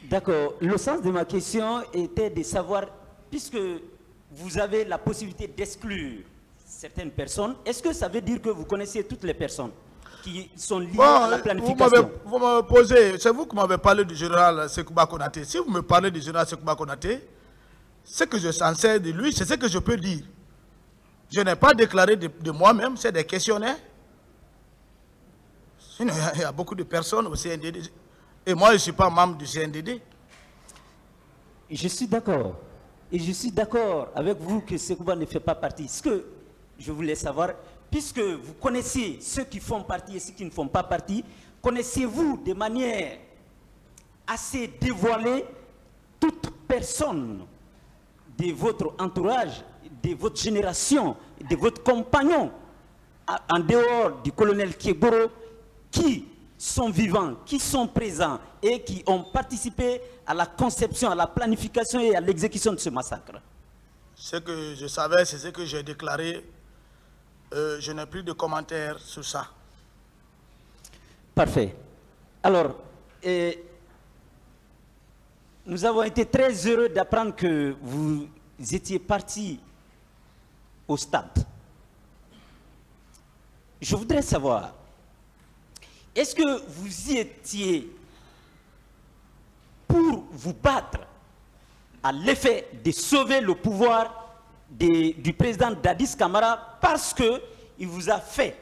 D'accord. Le sens de ma question était de savoir, puisque vous avez la possibilité d'exclure certaines personnes, est-ce que ça veut dire que vous connaissez toutes les personnes qui sont liées à la planification? Vous m'avez posé, c'est vous qui m'avez parlé du général Sekouba Konaté. Si vous me parlez du général Sekouba Konaté, ce que je censais de lui, c'est ce que je peux dire. Je n'ai pas déclaré de moi-même, c'est des questionnaires. Sinon, il y a beaucoup de personnes au CNDD. Et moi, je ne suis pas membre du CNDD. Je suis d'accord. Et je suis d'accord avec vous que Sekouba ne fait pas partie. Ce que je voulais savoir, puisque vous connaissez ceux qui font partie et ceux qui ne font pas partie, connaissez-vous de manière assez dévoilée toute personne de votre entourage, de votre génération, de votre compagnon, en dehors du colonel Kieboro, qui sont vivants, qui sont présents et qui ont participé à la conception, à la planification et à l'exécution de ce massacre? Ce que je savais, c'est ce que j'ai déclaré. Je n'ai plus de commentaires sur ça. Parfait. Alors, nous avons été très heureux d'apprendre que vous étiez parti au stade. Je voudrais savoir, est-ce que vous y étiez pour vous battre à l'effet de sauver le pouvoir du président Dadis Camara parce qu'il vous a fait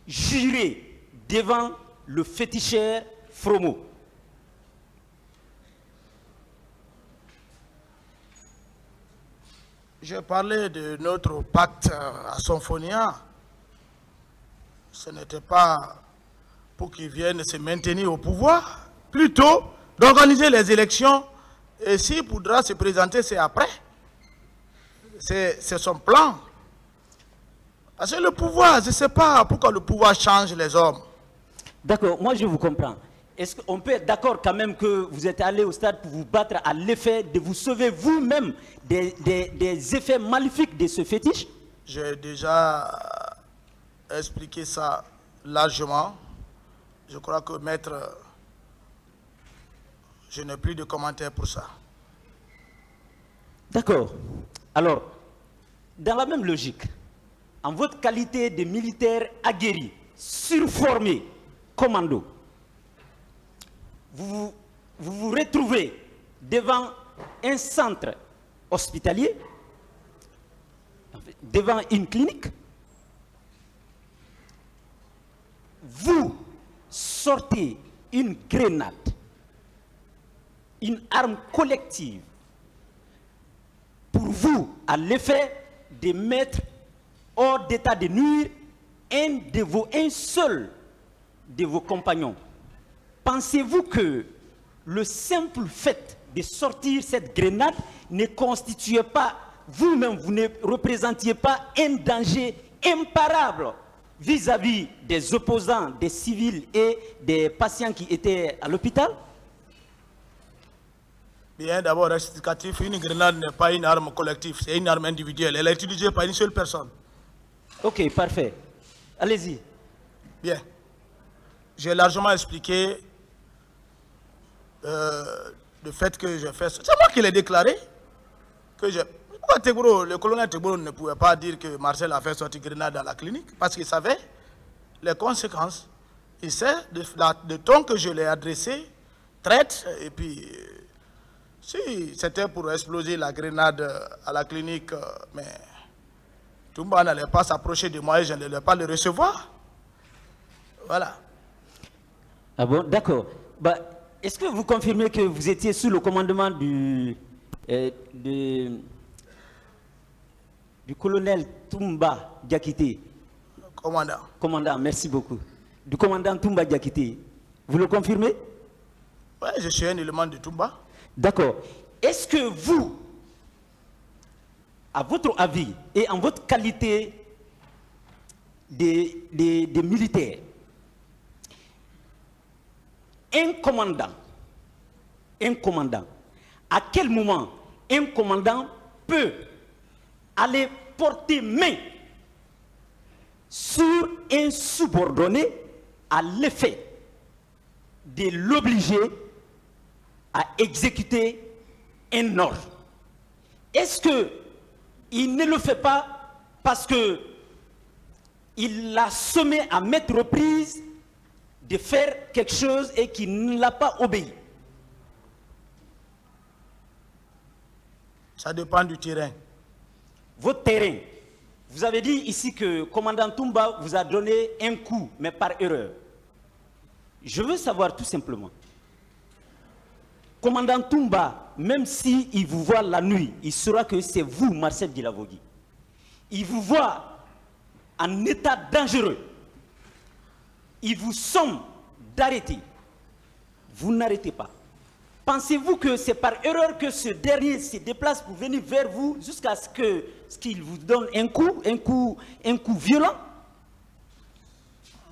jurer devant le féticheur Fromo? J'ai parlé de notre pacte à Symphonia. Ce n'était pas pour qu'il vienne se maintenir au pouvoir, plutôt d'organiser les élections, et s'il voudra se présenter, c'est après. C'est son plan. Parce que le pouvoir, je ne sais pas pourquoi le pouvoir change les hommes. D'accord, moi je vous comprends. Est-ce qu'on peut être d'accord quand même que vous êtes allé au stade pour vous battre à l'effet de vous sauver vous-même des effets maléfiques de ce fétiche? J'ai déjà expliqué ça largement. Je crois que maître, je n'ai plus de commentaires pour ça. D'accord. Alors, dans la même logique, en votre qualité de militaire aguerri, surformé, commando, vous vous retrouvez devant un centre hospitalier, devant une clinique, vous sortez une grenade, une arme collective, pour vous, à l'effet de mettre hors d'état de nuire un seul de vos compagnons. Pensez-vous que le simple fait de sortir cette grenade ne constituait pas, vous-même, vous ne représentiez pas un danger imparable vis-à-vis des opposants, des civils et des patients qui étaient à l'hôpital? Bien, d'abord, rectificatif, une grenade n'est pas une arme collective, c'est une arme individuelle. Elle est utilisée par une seule personne. Ok, parfait. Allez-y. Bien. J'ai largement expliqué le fait que j'ai fait ça. C'est moi qui l'ai déclaré. Pourquoi Tegboro, le colonel Tegboro ne pouvait pas dire que Marcel a fait sortir grenade dans la clinique? Parce qu'il savait les conséquences. Il sait le ton que je l'ai adressé, traite, et puis si c'était pour exploser la grenade à la clinique, mais Toumba n'allait pas s'approcher de moi et je n'allais pas le recevoir. Voilà. Ah bon, d'accord. Bah, est-ce que vous confirmez que vous étiez sous le commandement du colonel Toumba Diakité? Commandant. Commandant, merci beaucoup. Du commandant Toumba Diakité. Vous le confirmez? Oui, je suis un élément de Toumba. D'accord. Est-ce que vous, à votre avis et en votre qualité de militaire, un commandant, à quel moment un commandant peut aller porter main sur un subordonné à l'effet de l'obliger à exécuter un ordre. Est-ce qu'il ne le fait pas parce qu'il l'a sommé à maintes reprises de faire quelque chose et qu'il ne l'a pas obéi? Ça dépend du terrain. Votre terrain, vous avez dit ici que le commandant Toumba vous a donné un coup, mais par erreur. Je veux savoir tout simplement. Commandant Toumba, même s'il vous voit la nuit, il saura que c'est vous, Marcel Dilavogui. Il vous voit en état dangereux. Il vous somme d'arrêter. Vous n'arrêtez pas. Pensez-vous que c'est par erreur que ce dernier se déplace pour venir vers vous jusqu'à ce qu'il vous donne un coup violent?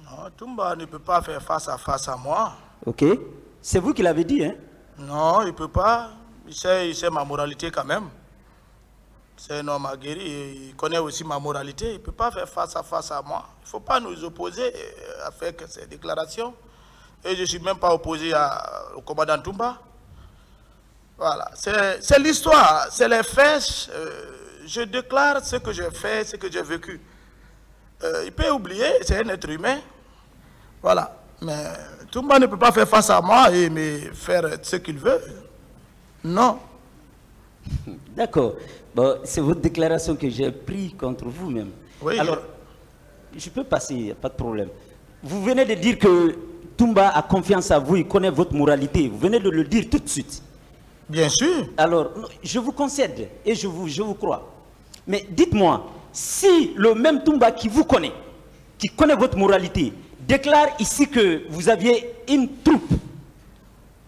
Non, Toumba ne peut pas faire face à moi. Ok. C'est vous qui l'avez dit, hein? Non, il ne peut pas. Il sait ma moralité quand même. C'est un homme aguerri, il connaît aussi ma moralité. Il ne peut pas faire face à moi. Il ne faut pas nous opposer avec ces déclarations. Et je ne suis même pas opposé au commandant Toumba. Voilà, c'est l'histoire, c'est les faits. Je déclare ce que j'ai fait, ce que j'ai vécu. Il peut oublier, c'est un être humain. Voilà, mais Toumba ne peut pas faire face à moi et me faire ce qu'il veut. Non. D'accord. Bon, c'est votre déclaration que j'ai prise contre vous-même. Oui. Alors, je peux passer, pas de problème. Vous venez de dire que Toumba a confiance à vous, il connaît votre moralité. Vous venez de le dire tout de suite. Bien sûr. Alors, je vous concède et je vous crois. Mais dites-moi, si le même Toumba qui vous connaît, qui connaît votre moralité, déclare ici que vous aviez une troupe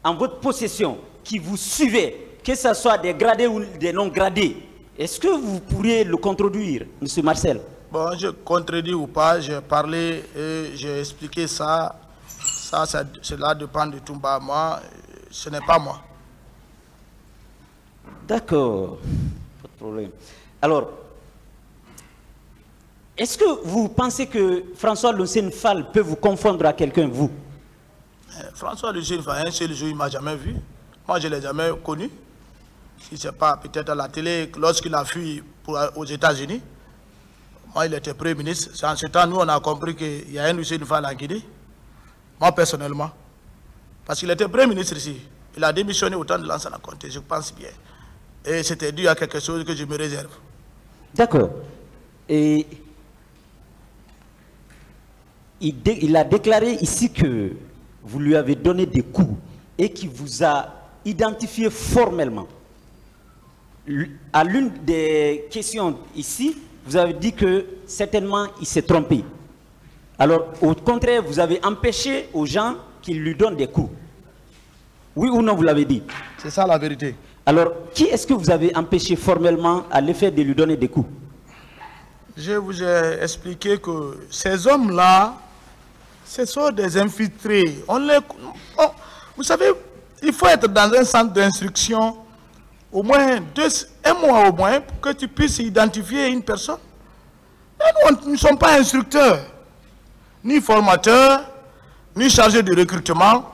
en votre possession qui vous suivait, que ce soit des gradés ou des non gradés, est-ce que vous pourriez le contredire, M. Marcel? Bon, je contredis ou pas, j'ai parlé et j'ai expliqué ça. Cela dépend de Toumba. Moi, ce n'est pas moi. D'accord, pas de problème. Alors, est-ce que vous pensez que François Lucien Fall peut vous confondre à quelqu'un, vous? François Lucien Fall, un seul jour, il ne m'a jamais vu. Moi, je ne l'ai jamais connu. Si ce n'est pas peut-être à la télé, lorsqu'il a fui aux États-Unis, moi, il était Premier ministre. En ce temps, nous, on a compris qu'il y a un Lucien Fall en Guinée. Moi, personnellement. Parce qu'il était Premier ministre ici. Il a démissionné au temps de l'ancien Comté, je pense bien. Et c'était dû à quelque chose que je me réserve. D'accord. Et il a déclaré ici que vous lui avez donné des coups et qu'il vous a identifié formellement. À l'une des questions ici, vous avez dit que certainement il s'est trompé. Alors, au contraire, vous avez empêché aux gens qu'ils lui donnent des coups. Oui ou non, vous l'avez dit? C'est ça la vérité. Alors, qui est-ce que vous avez empêché formellement à l'effet de lui donner des coups? Je vous ai expliqué que ces hommes-là, ce sont des infiltrés. Vous savez, il faut être dans un centre d'instruction au moins un mois au moins pour que tu puisses identifier une personne. Et nous ne sommes pas instructeurs, ni formateurs, ni chargés de recrutement.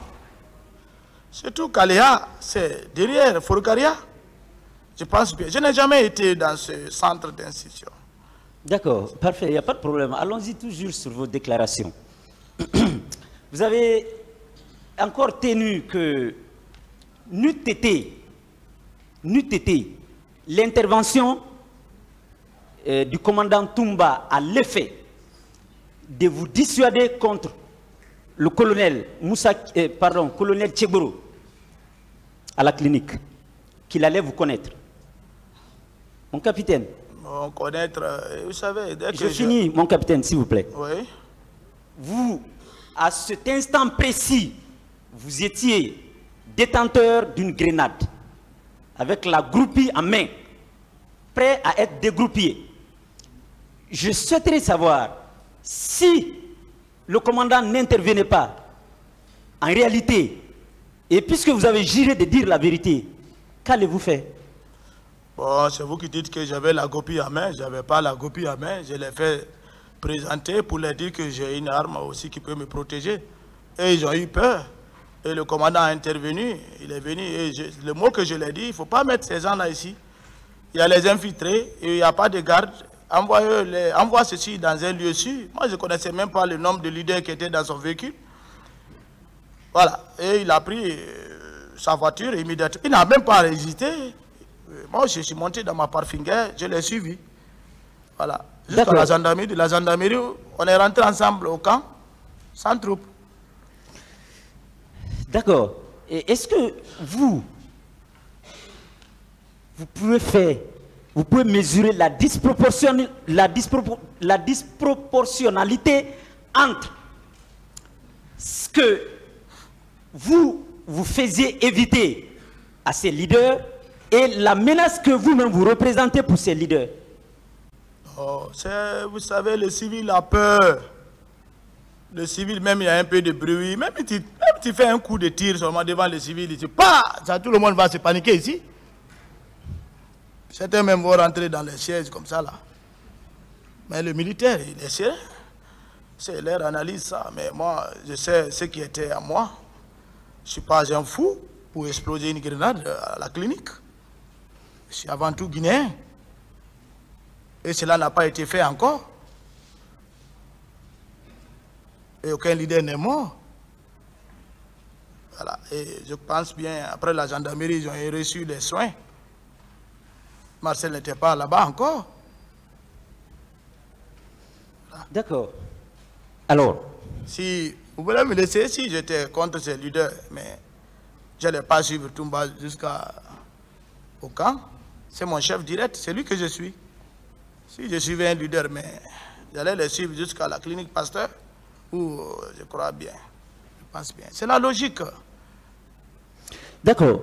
Surtout Kaléa, c'est derrière Forgaria. Je pense bien. Je n'ai jamais été dans ce centre d'instruction. D'accord, parfait, il n'y a pas de problème. Allons-y toujours sur vos déclarations. Vous avez encore tenu que n'eût été l'intervention du commandant Toumba à l'effet de vous dissuader contre le colonel colonel Tchegoro à la clinique, qu'il allait vous connaître. Mon capitaine. Bon, connaître, vous savez, dès que je finis, mon capitaine, s'il vous plaît. Oui. Vous, à cet instant précis, vous étiez détenteur d'une grenade, avec la groupie en main, prêt à être dégroupé. Je souhaiterais savoir si le commandant n'intervenait pas, en réalité, et puisque vous avez juré de dire la vérité, qu'allez-vous faire? Bon, c'est vous qui dites que j'avais la groupie en main. Je n'avais pas la groupie en main. Je l'ai fait présenter pour leur dire que j'ai une arme aussi qui peut me protéger. Et ils ont eu peur. Et le commandant a intervenu, il est venu, et le mot que je lui ai dit, il ne faut pas mettre ces gens-là ici. Il y a les infiltrés, et il n'y a pas de garde. Envoie ceci dans un lieu sûr. Moi, je ne connaissais même pas le nombre de leaders qui étaient dans son véhicule. Voilà. Et il a pris sa voiture immédiatement. Il n'a même pas hésité. Moi, je suis monté dans ma parfinger, je l'ai suivi. Voilà. Jusqu'à la gendarmerie. De la gendarmerie, on est rentré ensemble au camp, sans troupe. D'accord. Et est-ce que vous pouvez mesurer la disproportionnalité entre ce que vous faisiez éviter à ces leaders et la menace que vous-même vous représentez pour ces leaders? Oh, vous savez, le civil a peur. Le civil, même il y a un peu de bruit. Même tu fais un coup de tir seulement devant le civil, il dit, pas, ça, tout le monde va se paniquer ici. Certains même vont rentrer dans les sièges comme ça là. Mais le militaire, il est sérieux. C'est leur analyse ça. Mais moi, je sais ce qui était à moi. Je ne suis pas un fou pour exploser une grenade à la clinique. Je suis avant tout guinéen. Et cela n'a pas été fait encore. Et aucun leader n'est mort. Voilà. Et je pense bien, après la gendarmerie, ils ont reçu des soins. Marcel n'était pas là-bas encore. Voilà. D'accord. Alors, si vous voulez me laisser, si j'étais contre ces leaders, mais je n'allais pas suivre Toumba jusqu'au camp. C'est mon chef direct, c'est lui que je suis. Si je suivais un leader, mais j'allais le suivre jusqu'à la clinique Pasteur, où je crois bien, je pense bien. C'est la logique. d'accord.